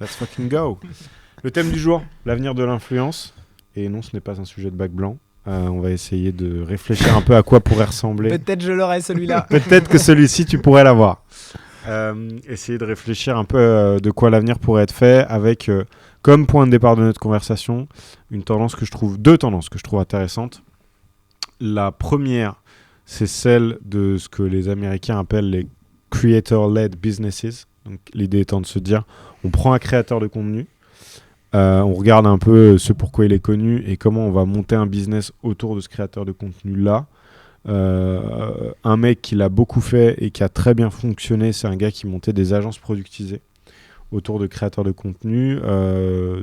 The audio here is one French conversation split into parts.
Let's fucking go. Le thème du jour, l'avenir de l'influence. Et non, ce n'est pas un sujet de bac blanc. On va essayer de réfléchir un peu à quoi pourrait ressembler. Peut-être je l'aurai celui-là. Peut-être que celui-ci, tu pourrais l'avoir. Essayer de réfléchir un peu de quoi l'avenir pourrait être fait avec, comme point de départ de notre conversation, deux tendances que je trouve intéressantes. La première, c'est celle de ce que les Américains appellent les creator-led businesses. Donc, l'idée étant de se dire, on prend un créateur de contenu, on regarde un peu ce pourquoi il est connu et comment on va monter un business autour de ce créateur de contenu-là. Un mec qui l'a beaucoup fait et qui a très bien fonctionné, c'est un gars qui montait des agences productisées autour de créateurs de contenu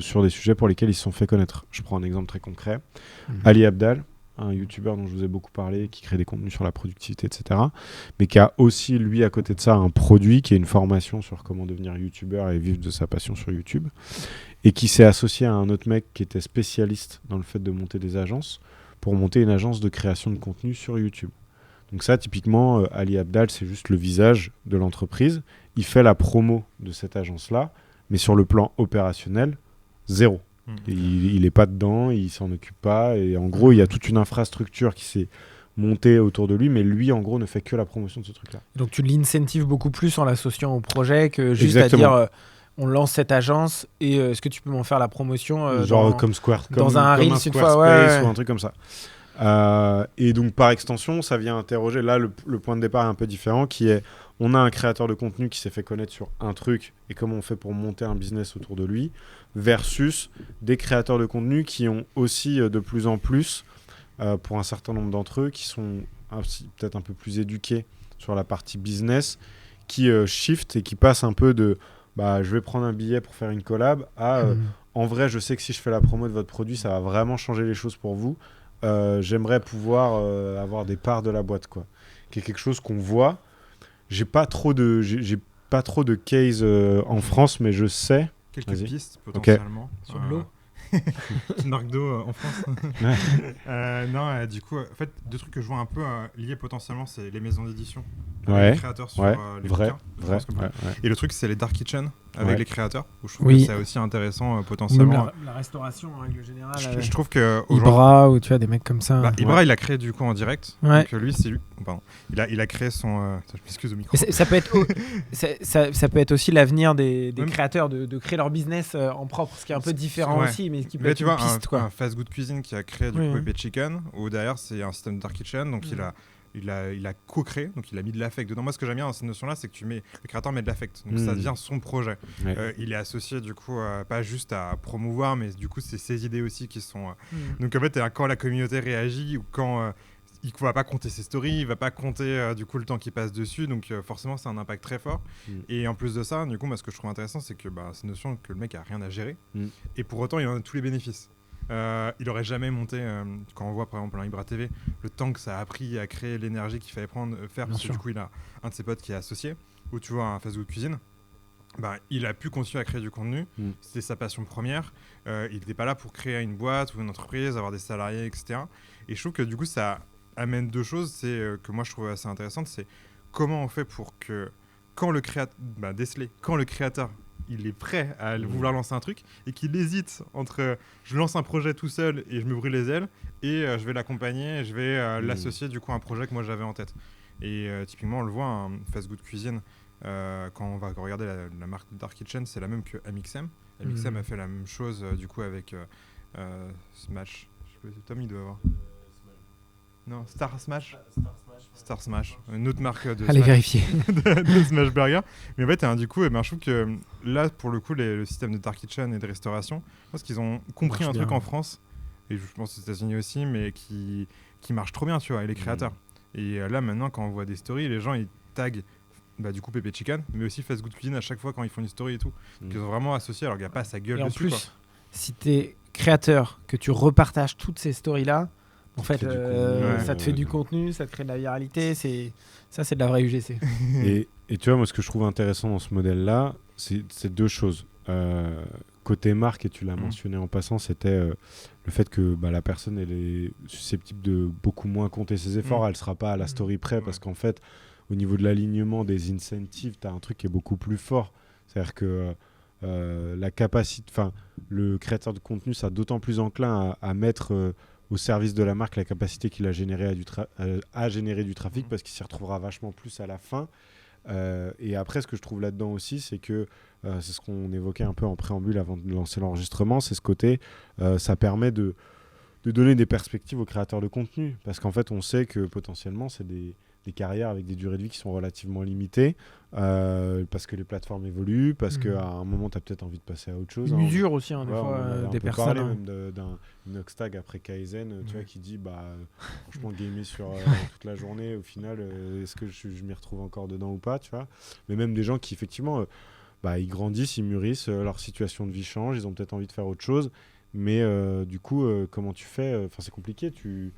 sur des sujets pour lesquels ils se sont fait connaître. Je prends un exemple très concret. Ali Abdaal, un youtubeur dont je vous ai beaucoup parlé, qui crée des contenus sur la productivité, etc. Mais qui a aussi, lui, à côté de ça, un produit qui est une formation sur comment devenir youtubeur et vivre de sa passion sur YouTube. Et qui s'est associé à un autre mec qui était spécialiste dans le fait de monter des agences pour monter une agence de création de contenu sur YouTube. Donc ça, typiquement, Ali Abdaal, c'est juste le visage de l'entreprise. Il fait la promo de cette agence-là, mais sur le plan opérationnel, zéro. Il n'est pas dedans, il s'en occupe pas. Et en gros, il y a toute une infrastructure qui s'est montée autour de lui, mais lui, en gros, ne fait que la promotion de ce truc-là. Donc tu l'incentives beaucoup plus en l'associant au projet que juste Exactement. à dire on lance cette agence et est-ce que tu peux m'en faire la promotion genre comme Square, dans un Reels une fois, Squarespace ou un truc comme ça. Et donc par extension, ça vient interroger. Là, le point de départ est un peu différent, qui est on a un créateur de contenu qui s'est fait connaître sur un truc et comment on fait pour monter un business autour de lui, versus des créateurs de contenu qui ont aussi de plus en plus, pour un certain nombre d'entre eux, qui sont peut-être un peu plus éduqués sur la partie business, qui shift et qui passent un peu de je vais prendre un billet pour faire une collab à en vrai, je sais que si je fais la promo de votre produit, ça va vraiment changer les choses pour vous. J'aimerais pouvoir avoir des parts de la boîte, quoi. Qui est quelque chose qu'on voit. J'ai pas trop de case en France, mais je sais. Quelques pistes potentiellement. Sur de l'eau. Narcdo en France. Du coup, en fait, deux trucs que je vois un peu liés potentiellement, c'est les maisons d'édition. Les créateurs sur les bouquins. Vrai. Et le truc, c'est les dark kitchen avec les créateurs, où je trouve que c'est aussi intéressant potentiellement. Même la restauration en règle générale. Je trouve que Ibra ou tu vois des mecs comme ça. Ibra, il a créé du coup en direct. Donc lui, c'est lui. Pardon. Il a créé son. Je m'excuse au micro. Ça peut être ça peut être aussi l'avenir des créateurs de créer leur business en propre, ce qui est un peu différent aussi, mais qui peut être une piste, quoi. Un Fast Good Cuisine qui a créé du coup Pepe Chicken, où derrière c'est un système de dark kitchen, donc il a co-créé, donc il a mis de l'affect dedans. Moi, ce que j'aime bien dans cette notion-là, c'est que le créateur met de l'affect, donc ça devient son projet. Il est associé du coup pas juste à promouvoir, mais du coup c'est ses idées aussi qui sont. Donc en fait, quand la communauté réagit ou quand il va pas compter ses stories, il va pas compter du coup le temps qu'il passe dessus, donc forcément c'est un impact très fort. Et en plus de ça, du coup, moi, ce que je trouve intéressant, c'est que c'est une notion que le mec a rien à gérer, et pour autant il en a tous les bénéfices. Il aurait jamais monté, quand on voit par exemple un Ibra TV, le temps que ça a pris à créer l'énergie qu'il fallait faire, parce que du coup il a un de ses potes qui est associé, ou tu vois un Fast Food Cuisine, il a pu continuer à créer du contenu, c'était sa passion première, il n'était pas là pour créer une boîte ou une entreprise, avoir des salariés, etc. Et je trouve que du coup ça amène deux choses, que moi je trouve assez intéressantes, c'est comment on fait pour que quand le créateur il est prêt à vouloir lancer un truc et qu'il hésite entre je lance un projet tout seul et je me brûle les ailes et je vais l'accompagner et je vais l'associer du coup à un projet que moi j'avais en tête. Et typiquement on le voit, un Fast Good Cuisine, quand on va regarder la marque Dark Kitchen, c'est la même que Amixem. Amixem a fait la même chose du coup avec Smash. Je sais pas, Tom il doit avoir. Non, Star Smash, une autre marque de Allez vérifier. de Smash Burger. Mais en fait, du coup, je trouve que là, pour le coup, le système de Dark Kitchen et de restauration, je pense qu'ils ont compris un truc en France, et je pense aux États-Unis aussi, mais qui marche trop bien, tu vois, et les créateurs. Et là, maintenant, quand on voit des stories, les gens, ils taguent du coup Pepe Chicken, mais aussi Fast Good Cuisine à chaque fois quand ils font une story et tout. Donc, ils ont vraiment associé, alors qu'il n'y a pas sa gueule et dessus. En plus, si t'es créateur, que tu repartages toutes ces stories-là, en fait, ça te fait du contenu, ça te crée de la viralité, c'est de la vraie UGC. Et tu vois, moi, ce que je trouve intéressant dans ce modèle-là, c'est deux choses. Côté marque, et tu l'as mentionné en passant, c'était le fait que la personne, elle est susceptible de beaucoup moins compter ses efforts, elle ne sera pas à la story près, parce qu'en fait, au niveau de l'alignement des incentives, tu as un truc qui est beaucoup plus fort. C'est-à-dire que la capacité, le créateur de contenu sera d'autant plus enclin à mettre au service de la marque la capacité qu'il a générée à générer du trafic parce qu'il s'y retrouvera vachement plus à la fin. Et après, ce que je trouve là-dedans aussi, c'est que c'est ce qu'on évoquait un peu en préambule avant de lancer l'enregistrement, c'est ce côté, ça permet de donner des perspectives aux créateurs de contenu. Parce qu'en fait, on sait que potentiellement, c'est des carrières avec des durées de vie qui sont relativement limitées, parce que les plateformes évoluent, parce qu'à un moment, tu as peut-être envie de passer à autre chose. Une usure aussi, des fois, des personnes. On peut parler même d'un Inoxtag après Kaizen, tu vois, qui dit, franchement, gamer sur toute la journée, au final, est-ce que je m'y retrouve encore dedans ou pas, tu vois. Mais même des gens qui, effectivement, ils grandissent, ils mûrissent, leur situation de vie change, ils ont peut-être envie de faire autre chose, mais du coup, comment tu fais ? C'est compliqué, tu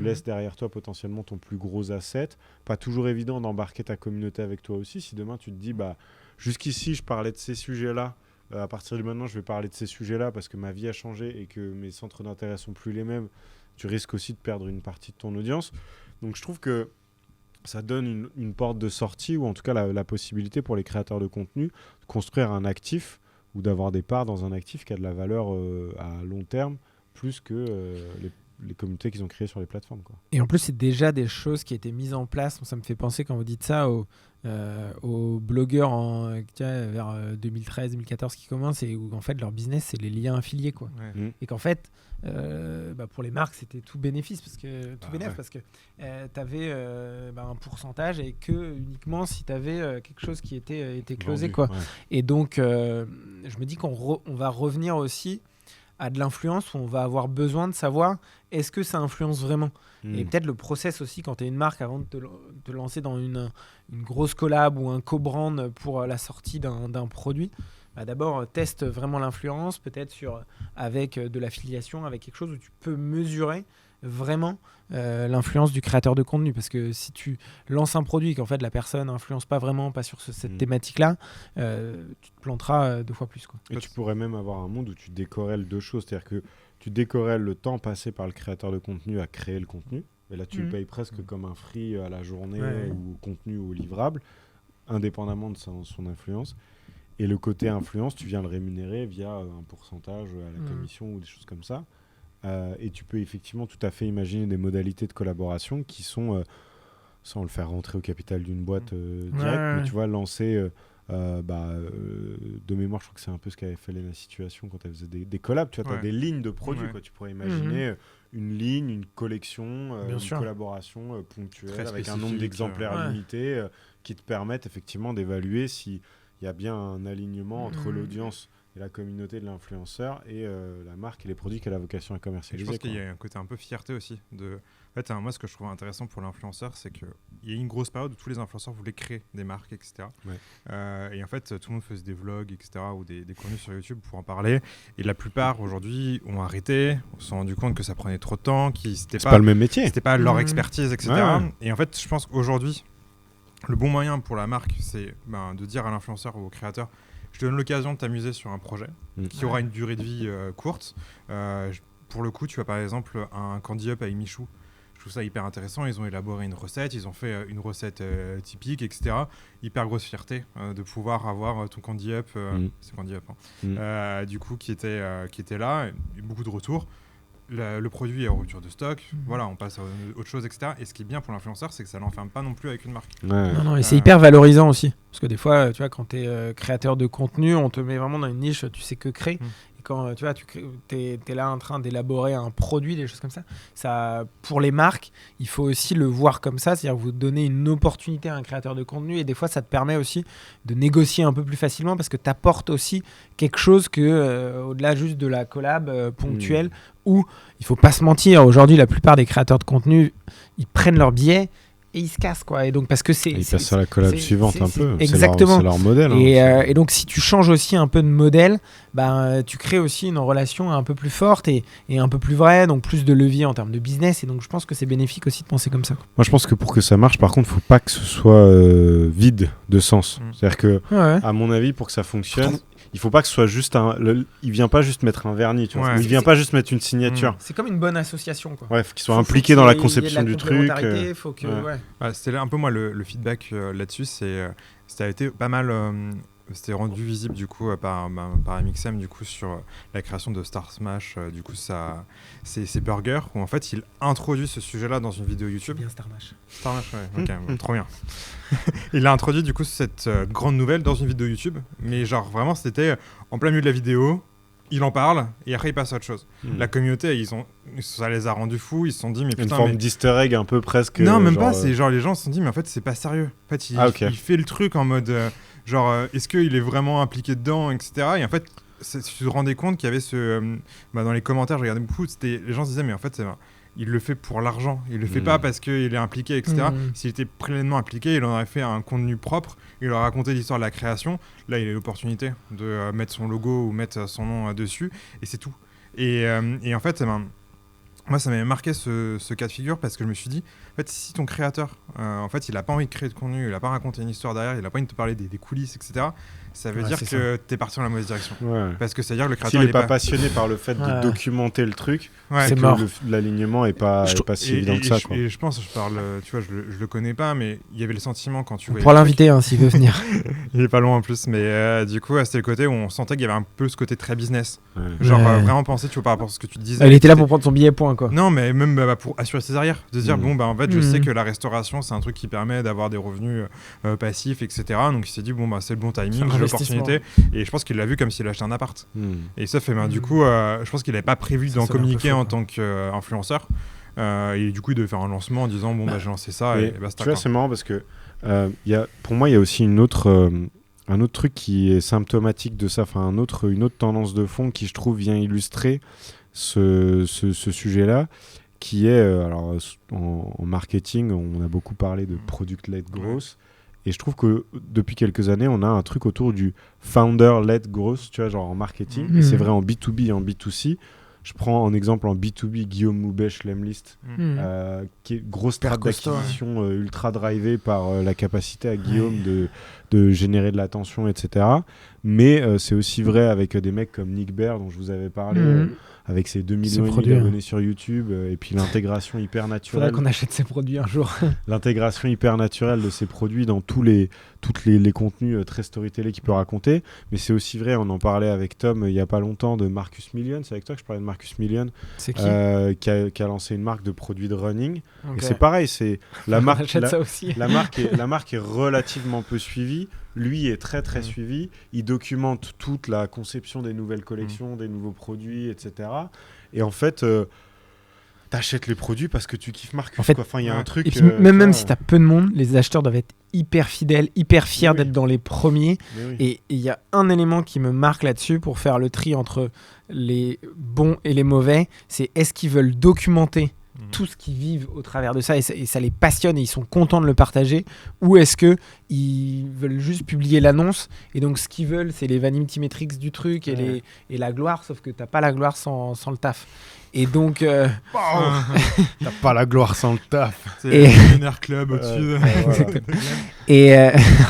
laisses derrière toi potentiellement ton plus gros asset. Pas toujours évident d'embarquer ta communauté avec toi aussi. Si demain tu te dis, jusqu'ici je parlais de ces sujets-là, à partir de maintenant je vais parler de ces sujets-là parce que ma vie a changé et que mes centres d'intérêt sont plus les mêmes, tu risques aussi de perdre une partie de ton audience. Donc je trouve que ça donne une porte de sortie, ou en tout cas la possibilité pour les créateurs de contenu de construire un actif ou d'avoir des parts dans un actif qui a de la valeur à long terme, plus que les communautés qu'ils ont créées sur les plateformes, quoi. Et en plus, c'est déjà des choses qui étaient mises en place. Ça me fait penser, quand vous dites ça, aux blogueurs vers 2013-2014 qui commencent, et où en fait leur business, c'est les liens affiliés, quoi. Ouais. Et qu'en fait, pour les marques, c'était tout bénéfice, parce que tu avais un pourcentage, et que uniquement si tu avais quelque chose qui était closé, quoi. Ouais. Et donc, je me dis qu'on va revenir aussi à de l'influence, où on va avoir besoin de savoir est-ce que ça influence vraiment. Et peut-être le process aussi, quand tu es une marque, avant de te lancer dans une grosse collab ou un co-brand pour la sortie d'un produit, d'abord teste vraiment l'influence, peut-être avec de l'affiliation, avec quelque chose où tu peux mesurer vraiment l'influence du créateur de contenu. Parce que si tu lances un produit et qu'en fait la personne n'influence pas vraiment, pas sur cette thématique-là, tu te planteras 2 fois plus, quoi. Et tu pourrais même avoir un monde où tu décorrèles 2 choses. C'est-à-dire que tu décorrèles le temps passé par le créateur de contenu à créer le contenu. Et là, tu le payes presque comme un free à la journée, ou au contenu ou au livrable, indépendamment de son influence. Et le côté influence, tu viens le rémunérer via un pourcentage à la commission ou des choses comme ça. Et tu peux effectivement tout à fait imaginer des modalités de collaboration qui sont, sans le faire rentrer au capital d'une boîte direct, mais tu vois, lancer, de mémoire, je crois que c'est un peu ce qu'avait fait Lena Situation quand elle faisait des collabs, tu vois, tu as des lignes de produits, quoi. Tu pourrais imaginer une ligne, une collection, une collaboration ponctuelle avec un nombre d'exemplaires limité qui te permettent effectivement d'évaluer s'il y a bien un alignement entre l'audience et la communauté de l'influenceur et la marque et les produits qu'elle a vocation à commercialiser. Je pense qu'il y a un côté un peu fierté aussi. En fait, moi, ce que je trouve intéressant pour l'influenceur, c'est qu'il y a eu une grosse période où tous les influenceurs voulaient créer des marques, etc. Et en fait, tout le monde faisait des vlogs, etc., ou des contenus sur YouTube pour en parler. Et la plupart, aujourd'hui, ont arrêté, se sont rendus compte que ça prenait trop de temps, c'était pas le même métier. C'était pas leur expertise, etc. Et en fait, je pense qu'aujourd'hui, le bon moyen pour la marque, c'est de dire à l'influenceur ou au créateur: je te donne l'occasion de t'amuser sur un projet qui aura une durée de vie courte. Pour le coup, tu as par exemple un Candy Up avec Michou. Je trouve ça hyper intéressant. Ils ont élaboré une recette, ils ont fait une recette typique, etc. Hyper grosse fierté de pouvoir avoir ton Candy Up, c'est Candy Up, du coup, qui était là, et beaucoup de retours. Le produit est en rupture de stock, voilà, on passe à autre chose, etc. Et ce qui est bien pour l'influenceur, c'est que ça l'enferme pas non plus avec une marque. Non, et c'est hyper valorisant aussi. Parce que des fois, tu vois, quand tu es créateur de contenu, on te met vraiment dans une niche, tu sais que créer. Et quand tu vois, t'es là en train d'élaborer un produit, des choses comme ça, pour les marques, il faut aussi le voir comme ça, c'est-à-dire vous donner une opportunité à un créateur de contenu, et des fois, ça te permet aussi de négocier un peu plus facilement, parce que tu apportes aussi quelque chose au-delà juste de la collab ponctuelle, où il faut pas se mentir, aujourd'hui la plupart des créateurs de contenu, ils prennent leur billet et ils se cassent, quoi. Et donc parce que ils passent sur la collab suivante un peu. Exactement. C'est leur modèle. Et donc si tu changes aussi un peu de modèle, tu crées aussi une relation un peu plus forte et un peu plus vraie, donc plus de levier en termes de business. Et donc je pense que c'est bénéfique aussi de penser comme ça, quoi. Moi je pense que pour que ça marche, par contre, faut pas que ce soit vide de sens. C'est-à-dire que, à mon avis, pour que ça fonctionne, il faut pas que ce soit juste il vient pas juste mettre un vernis, tu vois. Il vient pas juste mettre une signature. C'est comme une bonne association, quoi. Ouais, faut qu'il soit impliqué dans la conception du truc. Faut que, c'était un peu moi le feedback là-dessus, ça a été pas mal c'était rendu visible du coup par MXM du coup sur la création de Star Smash, du coup c'est Burger, où en fait il introduit ce sujet-là dans une vidéo YouTube. Bien Star Smash. Star Smash, ouais, ok, trop bien. Il a introduit du coup cette grande nouvelle dans une vidéo YouTube, mais genre vraiment c'était en plein milieu de la vidéo. Il en parle et après il passe à autre chose. La communauté, ça les a rendus fous. Ils se sont dit mais putain, une forme d'easter egg un peu presque. Non, même pas. C'est genre les gens se sont dit mais en fait c'est pas sérieux. En fait il fait le truc en mode est-ce qu'il est vraiment impliqué dedans, etc. Et en fait tu te rendais compte qu'il y avait dans les commentaires, je regardais beaucoup, les gens se disaient mais en fait il le fait pour l'argent, il le fait pas parce qu'il est impliqué, etc. S'il était pleinement impliqué, il en aurait fait un contenu propre, il aurait raconté l'histoire de la création. Là, il a l'opportunité de mettre son logo ou mettre son nom dessus, et c'est tout. Et en fait, moi, ça m'avait marqué ce cas de figure parce que je me suis dit, en fait, si ton créateur, en fait, il a pas envie de créer de contenu, il a pas raconté une histoire derrière, il a pas envie de te parler des coulisses, etc., ça veut dire que t'es parti dans la mauvaise direction. Ouais. Parce que c'est-à-dire que le créateur, s'il n'est pas passionné par le fait de documenter le truc, c'est mort. L'alignement est pas si évident que ça. Quoi. Et je pense, tu vois, je le connais pas, mais il y avait le sentiment quand tu voyais. Pour l'inviter, s'il veut venir. Il est pas loin en plus, mais du coup, c'était le côté où on sentait qu'il y avait un peu ce côté très business. Genre vraiment penser, tu vois, par rapport à ce que tu disais. Il était là pour prendre son billet point, quoi. Non, mais même pour assurer ses arrières, de se dire en fait, je sais que la restauration, c'est un truc qui permet d'avoir des revenus passifs, etc. Donc il s'est dit c'est le bon timing, j'ai l'opportunité. Et je pense qu'il l'a vu comme s'il achetait un appart. Et ça fait, du coup, je pense qu'il n'avait pas prévu d'en communiquer en tant qu'influenceur. Et du coup, il devait faire un lancement en disant j'ai lancé ça et basta. Tu vois, c'est marrant parce que pour moi, il y a aussi un autre truc qui est symptomatique de ça, enfin une autre tendance de fond qui, je trouve, vient illustrer ce sujet-là, qui est, alors en marketing, on a beaucoup parlé de product-led growth. Et je trouve que depuis quelques années, on a un truc autour du founder-led growth, tu vois, genre en marketing. Et c'est vrai en B2B et en B2C. Je prends en exemple en B2B Guillaume Moubèche, Lemlist, qui est grosse strat d'acquisition ultra drivée par la capacité à Guillaume de générer de l'attention, etc. Mais c'est aussi vrai avec des mecs comme Nick Bear, dont je vous avais parlé, avec ses 2 millions d'abonnés sur YouTube, et puis l'intégration hyper naturelle. Faudrait qu'on achète ses produits un jour. L'intégration hyper naturelle de ses produits dans tous les contenus très storytellés qu'il peut raconter. Mais c'est aussi vrai, on en parlait avec Tom il y a pas longtemps, de Marcus Million. C'est avec toi que je parlais de Marcus Million. C'est qui qui a lancé une marque de produits de running. Okay. Et c'est pareil, c'est la marque. Ça aussi. La marque est relativement peu suivie. Lui est très très suivi. Il documente toute la conception des nouvelles collections, des nouveaux produits, etc. Et en fait, t'achètes les produits parce que tu kiffes Marcus. En fait, il y a un truc. Et puis, même si t'as peu de monde, les acheteurs doivent être hyper fidèles, hyper fiers d'être dans les premiers. Et il y a un élément qui me marque là-dessus pour faire le tri entre les bons et les mauvais. C'est est-ce qu'ils veulent documenter tout ce qu'ils vivent au travers de ça et ça les passionne et ils sont contents de le partager, ou est-ce qu'ils veulent juste publier l'annonce et donc ce qu'ils veulent c'est les vanity metrics du truc et la gloire, sauf que t'as pas la gloire sans le taf. Et donc t'as pas la gloire sans le taf. C'est le Millionaire Club au-dessus. Et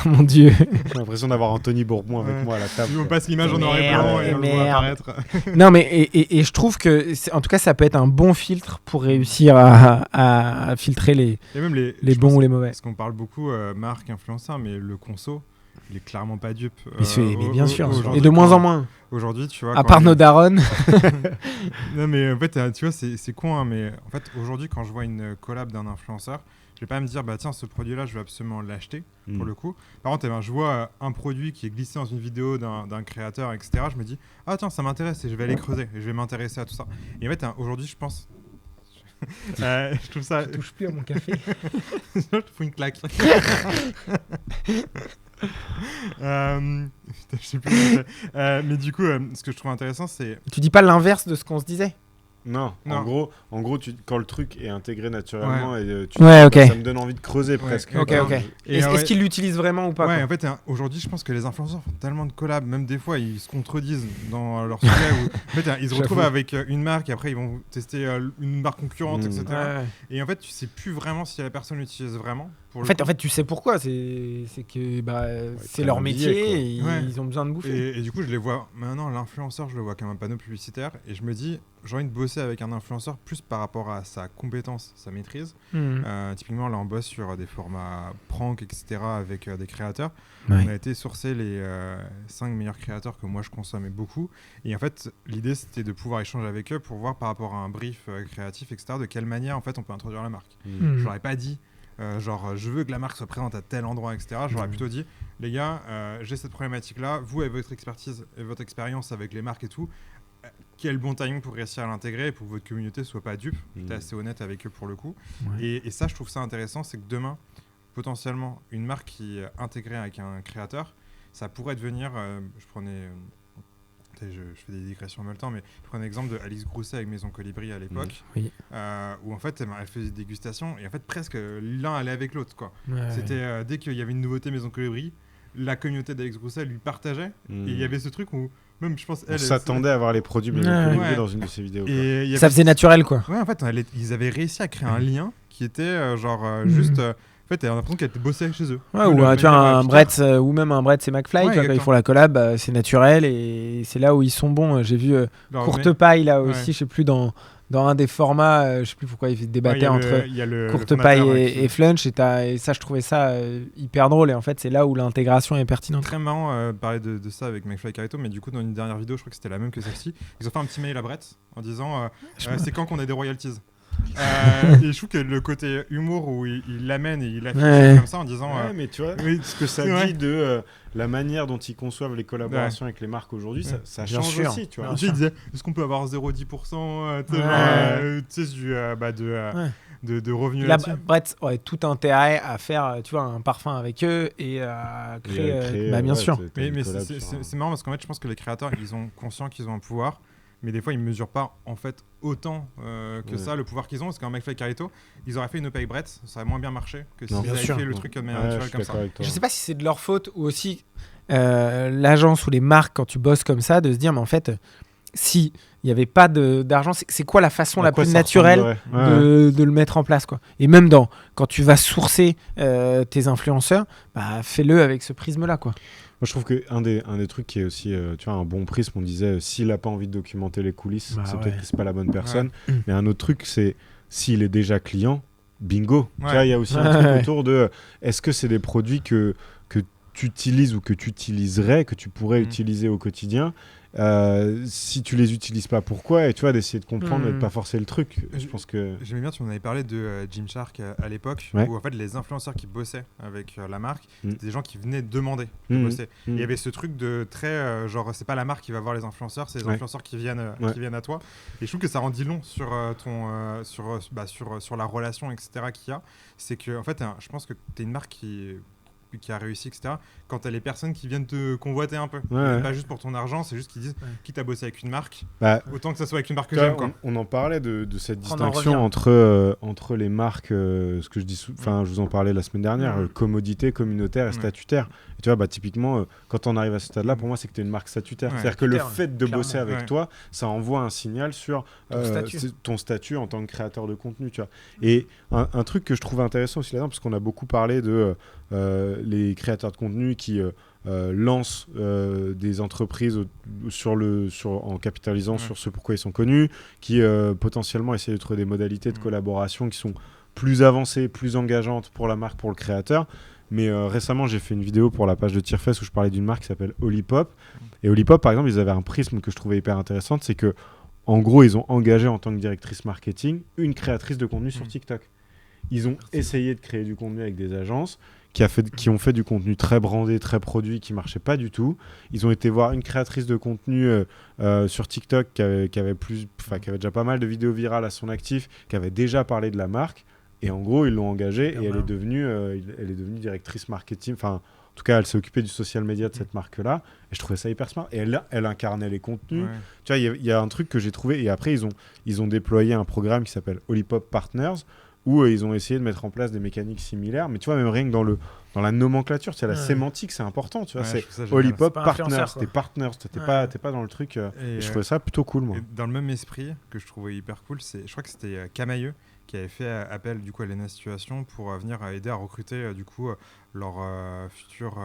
mon Dieu, j'ai l'impression d'avoir Anthony Bourbon avec moi à la table. On passe l'image en noir et blanc et on le voit apparaître. Non mais et je trouve que en tout cas ça peut être un bon filtre pour réussir à filtrer les bons ou les mauvais. Parce qu'on parle beaucoup marque, influenceur, mais le conso, il est clairement pas dupe. Mais bien sûr, et de moins en moins. Aujourd'hui, tu vois. À part nos darons. Non, mais en fait, tu vois, c'est con, hein, mais en fait, aujourd'hui, quand je vois une collab d'un influenceur, je vais pas me dire, tiens, ce produit-là, je vais absolument l'acheter, pour le coup. Par contre, je vois un produit qui est glissé dans une vidéo d'un créateur, etc. Je me dis, tiens, ça m'intéresse et je vais aller creuser et je vais m'intéresser à tout ça. Et en fait, aujourd'hui, je pense. Je trouve ça. Je touche plus à mon café. Je te fous une claque. Je sais plus. Mais du coup, ce que je trouve intéressant, c'est. Tu dis pas l'inverse de ce qu'on se disait? Non. En gros, quand le truc est intégré naturellement, et ça me donne envie de creuser presque. Ok. Est-ce qu'ils l'utilisent vraiment ou pas? En fait, aujourd'hui, je pense que les influenceurs font tellement de collabs, même des fois, ils se contredisent dans leur sujet. En fait, ils se retrouvent avec une marque, et après, ils vont tester une marque concurrente, etc. Et en fait, tu sais plus vraiment si la personne l'utilise vraiment En fait, tu sais pourquoi. C'est que c'est leur métier et ils ont besoin de bouffer. Et du coup, je les vois maintenant, l'influenceur, je le vois comme un panneau publicitaire. Et je me dis, j'ai envie de bosser avec un influenceur plus par rapport à sa compétence, sa maîtrise. Typiquement, là, on bosse sur des formats prank, etc. avec des créateurs. On a été sourcer les 5 meilleurs créateurs que moi je consommais beaucoup. Et en fait, l'idée, c'était de pouvoir échanger avec eux pour voir par rapport à un brief créatif, etc., de quelle manière en fait, on peut introduire la marque. Je leur ai pas dit je veux que la marque soit présente à tel endroit, etc. J'aurais plutôt dit, les gars, j'ai cette problématique-là, vous avec votre expertise et votre expérience avec les marques et tout, quel bon timing pour réussir à l'intégrer et pour que votre communauté ne soit pas dupe. J'étais assez honnête avec eux pour le coup. Et ça, je trouve ça intéressant, c'est que demain, potentiellement, une marque qui est intégrée avec un créateur, ça pourrait devenir, je fais des digressions en même temps, mais je prends un exemple de Alix Grousset avec Maison Colibri à l'époque, où en fait elle faisait des dégustations et en fait presque l'un allait avec l'autre, quoi. C'était dès qu'il y avait une nouveauté Maison Colibri, la communauté d'Alix Grousset lui partageait et il y avait ce truc où même je pense elle s'attendait à voir les produits Maison Colibri dans une de ses vidéos. Et ça faisait naturel, quoi. Ouais, en fait ils avaient réussi à créer un lien qui était juste en fait, on a l'impression qu'elle bossait chez eux. Ouais, ou tu vois, un Bretz ou même un Bretz et McFly, quand ils font la collab, c'est naturel et c'est là où ils sont bons. J'ai vu Courte Paille là aussi, je sais plus, dans un des formats, je sais plus pourquoi ils débattaient entre Courte Paille et Flunch, et ça, je trouvais ça hyper drôle. Et en fait, c'est là où l'intégration est pertinente. Très marrant parler de ça avec McFly et Carito, mais du coup, dans une dernière vidéo, je crois que c'était la même que celle-ci, ils ont fait un petit mail à Bretz en disant c'est quand qu'on a des royalties. Et je trouve que le côté humour où il l'amène et il affiche comme ça en disant mais tu vois ce que ça dit de la manière dont ils conçoivent les collaborations avec les marques aujourd'hui, ça change aussi, tu vois. Il disait est-ce qu'on peut avoir 0,10% de revenus là-dessus. Brett aurait tout intérêt à faire, tu vois, un parfum avec eux et à créer bien sûr. Mais c'est marrant parce qu'en fait je pense que les créateurs ils ont conscience qu'ils ont un pouvoir, mais des fois ils ne mesurent pas en fait autant que ça le pouvoir qu'ils ont, parce qu'un McFly et Carito ils auraient fait une OPEC Brett, ça aurait moins bien marché que s'ils avaient fait le truc de manière naturelle comme ça. Je sais pas si c'est de leur faute ou aussi l'agence ou les marques, quand tu bosses comme ça, de se dire mais en fait si il n'y avait pas d'argent, c'est quoi la façon la plus naturelle de le mettre en place, quoi. Et même quand tu vas sourcer tes influenceurs, fais-le avec ce prisme-là, quoi. Moi, je trouve qu'un des trucs qui est aussi tu vois, un bon prisme, on disait s'il n'a pas envie de documenter les coulisses, c'est peut-être que c'est pas la bonne personne. Mais un autre truc, c'est s'il est déjà client, bingo. Tu vois, il y a aussi un truc autour de est-ce que c'est des produits que tu utilises ou que tu utiliserais, que tu pourrais utiliser au quotidien. Si tu les utilises pas, pourquoi? Et tu vois, d'essayer de comprendre et de pas forcer le truc. Je pense que j'aimais bien, tu en avais parlé de Gymshark à l'époque, où en fait les influenceurs qui bossaient avec la marque, c'était des gens qui venaient demander de bosser. Il y avait ce truc de très genre c'est pas la marque qui va voir les influenceurs, c'est les influenceurs qui viennent à toi. Et je trouve que ça rend dit long sur sur la relation, etc. qu'il y a. C'est que en fait, je pense que t'es une marque qui a réussi, etc. Quand t'as les personnes qui viennent te convoiter un peu, pas juste pour ton argent, c'est juste qu'ils disent quitte à bosser avec une marque, autant que ça soit avec une marque que j'aime, quoi. On en parlait de cette distinction entre les marques, ce que je dis, je vous en parlais la semaine dernière, commodité, communautaire et statutaire. Et tu vois, typiquement, quand on arrive à ce stade-là, pour moi, c'est que t'es une marque statutaire. C'est-à-dire que le fait de bosser avec toi, ça envoie un signal sur ton statut en tant que créateur de contenu, tu vois. Et un truc que je trouve intéressant aussi là-dedans, parce qu'on a beaucoup parlé de les créateurs de contenu qui lancent des entreprises en capitalisant sur ce pourquoi ils sont connus, qui potentiellement essaient de trouver des modalités de collaboration qui sont plus avancées, plus engageantes pour la marque, pour le créateur. Mais récemment, j'ai fait une vidéo pour la page de Tierfest où je parlais d'une marque qui s'appelle Olipop. Et Olipop, par exemple, ils avaient un prisme que je trouvais hyper intéressant, c'est que en gros, ils ont engagé en tant que directrice marketing une créatrice de contenu sur TikTok. Ils ont essayé de créer du contenu avec des agences qui ont fait du contenu très brandé, très produit, qui marchait pas du tout. Ils ont été voir une créatrice de contenu sur TikTok qui avait déjà pas mal de vidéos virales à son actif, qui avait déjà parlé de la marque. Et en gros, ils l'ont engagée et elle est devenue directrice marketing. Enfin, en tout cas, elle s'est occupée du social media de cette marque-là. Et je trouvais ça hyper smart. Et elle incarnait les contenus. Tu vois, il y a un truc que j'ai trouvé. Et après, ils ont déployé un programme qui s'appelle Olipop Partners, où ils ont essayé de mettre en place des mécaniques similaires. Mais tu vois, même rien que dans la nomenclature, la sémantique, c'est important, tu vois. Ouais, c'est Olipop, partners, t'es partners, t'es pas dans le truc. Et je trouvais ça plutôt cool, moi. Dans le même esprit que je trouvais hyper cool, je crois que c'était Camailleux qui avait fait appel du coup à Lena Situation pour venir aider à recruter du coup leur futur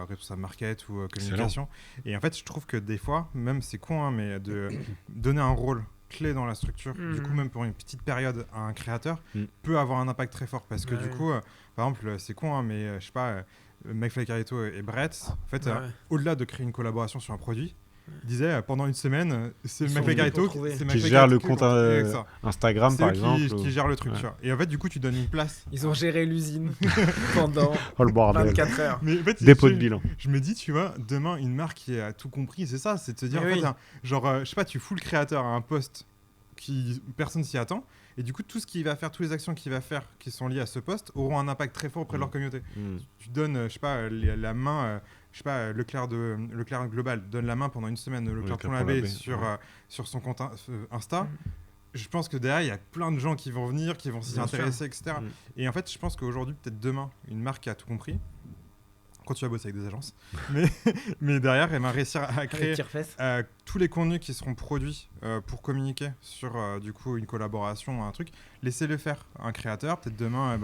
responsable market ou communication. Et en fait, je trouve que des fois, même c'est con, hein, mais de donner un rôle clé dans la structure, du coup même pour une petite période à un créateur, peut avoir un impact très fort parce que du coup, par exemple, c'est con, hein, mais je sais pas, McFly Carito et Brett, en fait, au-delà de créer une collaboration sur un produit, il disait pendant une semaine, c'est McFly Carito qui gère le compte Instagram par exemple, qui gère le truc, tu vois. Et en fait, du coup, tu donnes une place. Ils ont géré l'usine pendant le bordel. 24 heures. Mais en fait, dépôt de bilan. Je me dis, tu vois, demain, une marque qui a tout compris, c'est ça, c'est de te dire, en fait, genre, je sais pas, tu fous le créateur à un poste qui personne s'y attend. Et du coup, tout ce qu'il va faire, toutes les actions qu'il va faire qui sont liées à ce poste auront un impact très fort auprès de leur communauté. Tu donnes, je sais pas, la main, je sais pas, Leclerc Global donne la main pendant une semaine, Leclerc Pont l'Abbé sur son compte Insta. Je pense que derrière, il y a plein de gens qui vont venir, qui vont s'y intéresser, etc. Et en fait, je pense qu'aujourd'hui, peut-être demain, une marque qui a tout compris, quand tu vas bosser avec des agences, mais derrière, elle va réussir à créer tous les contenus qui seront produits pour communiquer sur du coup une collaboration, un truc. Laissez-le faire. Un créateur, peut-être demain,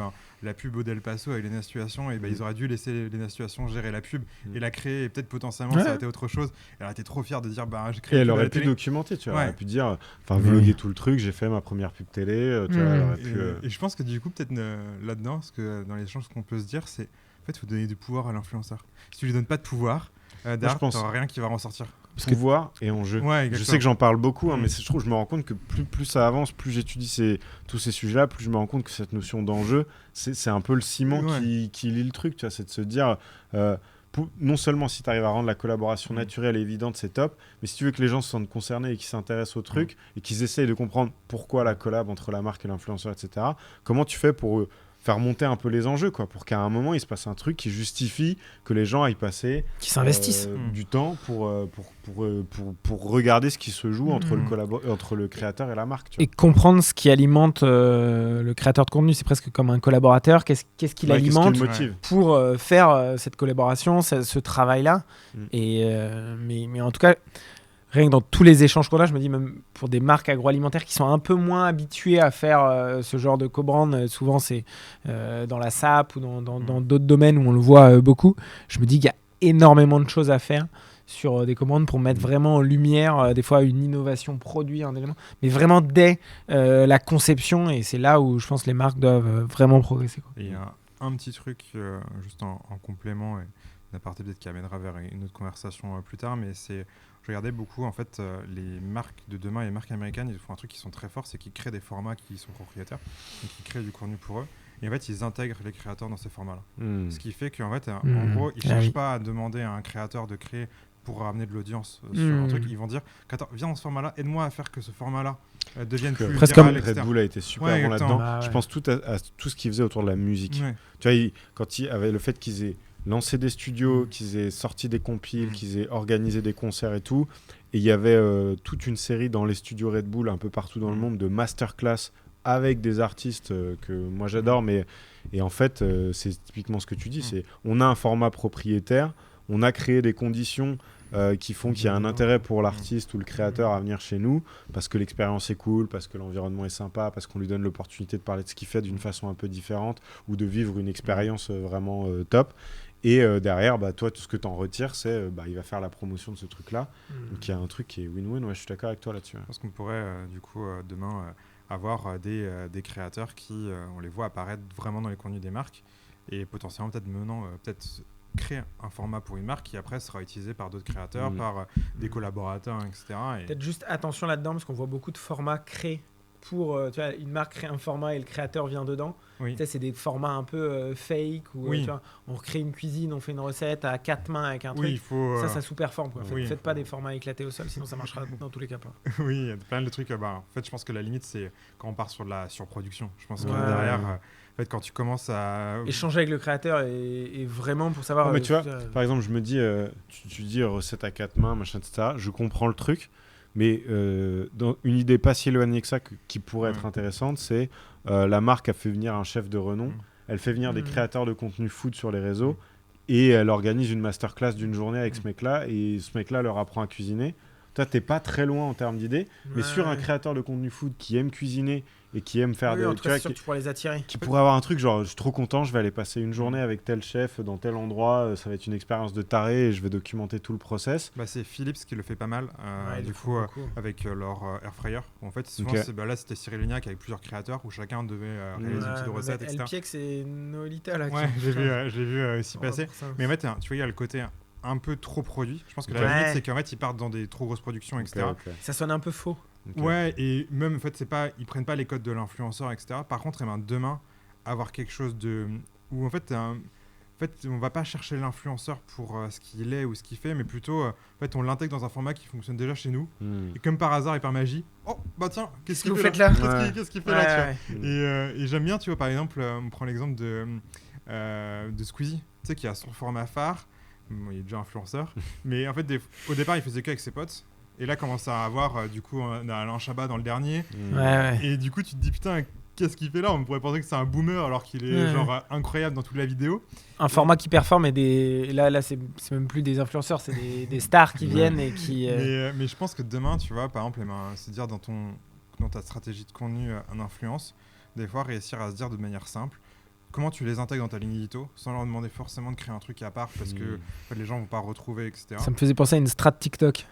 la pub au Del Paso avec Lena Situation, et ils auraient dû laisser Lena Situation gérer la pub et la créer, et peut-être potentiellement ça aurait été autre chose. Elle aurait été trop fière de dire j'ai créé. Et elle aurait pu documenter, tu vois. Elle aurait pu dire, vlogger tout le truc, j'ai fait ma première pub télé, tu vois. Elle aurait pu, et je pense que du coup, peut-être là-dedans, parce que dans les échanges qu'on peut se dire, c'est en fait, il faut donner du pouvoir à l'influenceur. Si tu lui donnes pas de pouvoir, derrière, tu n'auras rien qui va ressortir. Parce que pouvoir et enjeu. Je sais que j'en parle beaucoup, mais je trouve que je me rends compte que plus ça avance, plus j'étudie tous ces sujets-là, plus je me rends compte que cette notion d'enjeu, c'est un peu le ciment qui lie le truc. Tu vois, c'est de se dire, non seulement si tu arrives à rendre la collaboration naturelle et évidente, c'est top, mais si tu veux que les gens se sentent concernés et qu'ils s'intéressent au truc et qu'ils essayent de comprendre pourquoi la collab entre la marque et l'influenceur, etc., comment tu fais pour faire monter un peu les enjeux, quoi, pour qu'à un moment il se passe un truc qui justifie que les gens aillent passer qui s'investissent du temps pour regarder ce qui se joue entre le créateur et la marque, tu vois. Et comprendre ce qui alimente le créateur de contenu. C'est presque comme un collaborateur, qu'est-ce qu'il alimente pour faire cette collaboration, ce travail-là. Mais en tout cas, rien que dans tous les échanges qu'on a, je me dis même pour des marques agroalimentaires qui sont un peu moins habituées à faire ce genre de co-brand, souvent c'est dans la SAP ou dans d'autres domaines où on le voit beaucoup, je me dis qu'il y a énormément de choses à faire sur des commandes pour mettre vraiment en lumière des fois une innovation produit, un élément, mais vraiment dès la conception, et c'est là où je pense que les marques doivent vraiment progresser, quoi. Et il y a un petit truc juste en complément, et une aparté peut-être qui amènera vers une autre conversation plus tard, mais c'est je regardais beaucoup en fait les marques de demain et les marques américaines, ils font un truc qui sont très forts, c'est qu'ils créent des formats qui sont propriétaires, donc ils créent du contenu pour eux, et en fait ils intègrent les créateurs dans ces formats-là. Ce qui fait qu'en fait, en gros, ils cherchent pas à demander à un créateur de créer pour ramener de l'audience sur un truc, ils vont dire viens dans ce format-là, aide-moi à faire que ce format-là devienne plus presque viral, comme Red Bull a été super bon là-dedans. Je pense à tout ce qu'ils faisaient autour de la musique. Tu vois, quand il y avait le fait qu'ils aient lancé des studios, qu'ils aient sorti des compiles, qu'ils aient organisé des concerts et tout. Et il y avait toute une série dans les studios Red Bull, un peu partout dans le monde, de masterclass avec des artistes que moi j'adore. Et en fait, c'est typiquement ce que tu dis. C'est, on a un format propriétaire, on a créé des conditions qui font qu'il y a un intérêt pour l'artiste ou le créateur à venir chez nous, parce que l'expérience est cool, parce que l'environnement est sympa, parce qu'on lui donne l'opportunité de parler de ce qu'il fait d'une façon un peu différente ou de vivre une expérience vraiment top. Et derrière, toi, tout ce que tu en retires, c'est il va faire la promotion de ce truc-là. Donc il y a un truc qui est win-win. Ouais, je suis d'accord avec toi là-dessus. Je pense qu'on pourrait, du coup, demain, avoir des créateurs qui, on les voit apparaître vraiment dans les contenus des marques et potentiellement peut-être créer un format pour une marque qui après sera utilisé par d'autres créateurs, par des collaborateurs, etc. Et peut-être juste attention là-dedans, parce qu'on voit beaucoup de formats créés pour une marque crée un format et le créateur vient dedans. C'est des formats un peu fake où on recrée une cuisine, on fait une recette à 4 mains avec un truc. Ça sous-performe. Faites pas des formats éclatés au sol, sinon ça marchera dans tous les cas pas. Oui, il y a plein de trucs. En fait, je pense que la limite, c'est quand on part sur de la surproduction. Je pense que derrière, en fait, quand tu commences à échanger avec le créateur et vraiment pour savoir. Mais tu vois, par exemple, je me dis, tu dis recette à 4 mains, machin, etc. Je comprends le truc. Mais dans une idée pas si éloignée que ça qui pourrait être intéressante, c'est la marque a fait venir un chef de renom. elle fait venir des créateurs de contenu food sur les réseaux et elle organise une masterclass d'une journée avec ce mec-là et ce mec-là leur apprend à cuisiner. Toi, t'es pas très loin en termes d'idées, mais sur un créateur de contenu food qui aime cuisiner et qui aime faire en tout cas, c'est sûr que tu pourrais les attirer. Qui pourrait avoir un truc genre, je suis trop content, je vais aller passer une journée avec tel chef dans tel endroit, ça va être une expérience de taré et je vais documenter tout le process. C'est Philips qui le fait pas mal, du coup, avec leur air fryer. En fait, souvent, là, c'était Cyril Lignac avec plusieurs créateurs où chacun devait réaliser une petite recette, etc. LPX, c'est Nolita là. Ouais, je l'ai vu aussi passer. Mais en fait, tu vois, il y a le côté un peu trop produit. Je pense que la limite, c'est qu'en fait, ils partent dans des trop grosses productions, etc. Ça sonne un peu faux. Ouais, et même en fait, ils prennent pas les codes de l'influenceur, etc. Par contre, demain, avoir quelque chose de où en fait, on va pas chercher l'influenceur pour ce qu'il est ou ce qu'il fait, mais plutôt, en fait, on l'intègre dans un format qui fonctionne déjà chez nous. Et comme par hasard et par magie, oh bah tiens, qu'est-ce qu'il fait là, qu'est-ce qu'il fait là, et j'aime bien, tu vois, par exemple, on prend l'exemple de Squeezie, tu sais, qui a son format phare. Il est déjà influenceur, mais en fait, au départ, il faisait que avec ses potes. Et là, commence à avoir, du coup, on a Alain Chabat dans le dernier. Et du coup, tu te dis, putain, qu'est-ce qu'il fait là ? On pourrait penser que c'est un boomer alors qu'il est genre incroyable dans toute la vidéo. Un format qui performe et là c'est même plus des influenceurs, c'est des stars qui viennent et qui... Mais je pense que demain, tu vois, par exemple, c'est dire dans ta stratégie de contenu en influence, des fois, réussir à se dire de manière simple, comment tu les intègres dans ta ligne édito sans leur demander forcément de créer un truc à part parce que en fait, les gens vont pas retrouver, etc. Ça me faisait penser à une strat TikTok.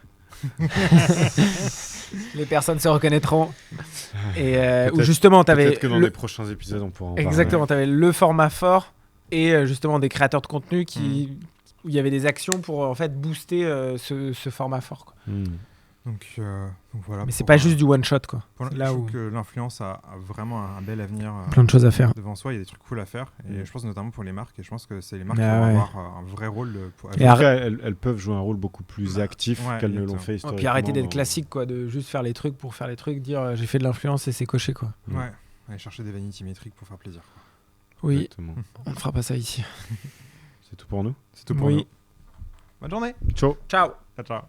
Les personnes se reconnaîtront. Et où justement t'avais peut-être que dans les prochains épisodes on pourra en exactement parler. T'avais le format fort et justement des créateurs de contenu où il y avait des actions pour en fait booster ce format fort, quoi. Donc voilà. Mais c'est pas juste du one shot, quoi. Je trouve que l'influence a vraiment un bel avenir. Plein de choses à faire devant soi. Il y a des trucs cool à faire. Et je pense notamment pour les marques. Et je pense que c'est les marques qui vont avoir un vrai rôle. Et elles peuvent jouer un rôle beaucoup plus actif qu'elles ne l'ont fait historiquement. Puis arrêter d'être classique, quoi, de juste faire les trucs pour faire les trucs, dire j'ai fait de l'influence et c'est coché, quoi. Ouais. Aller chercher des vanity métriques pour faire plaisir, quoi. Oui. Exactement. On ne fera pas ça ici. C'est tout pour nous. C'est tout pour nous. Bonne journée. Ciao. Ciao. Ciao.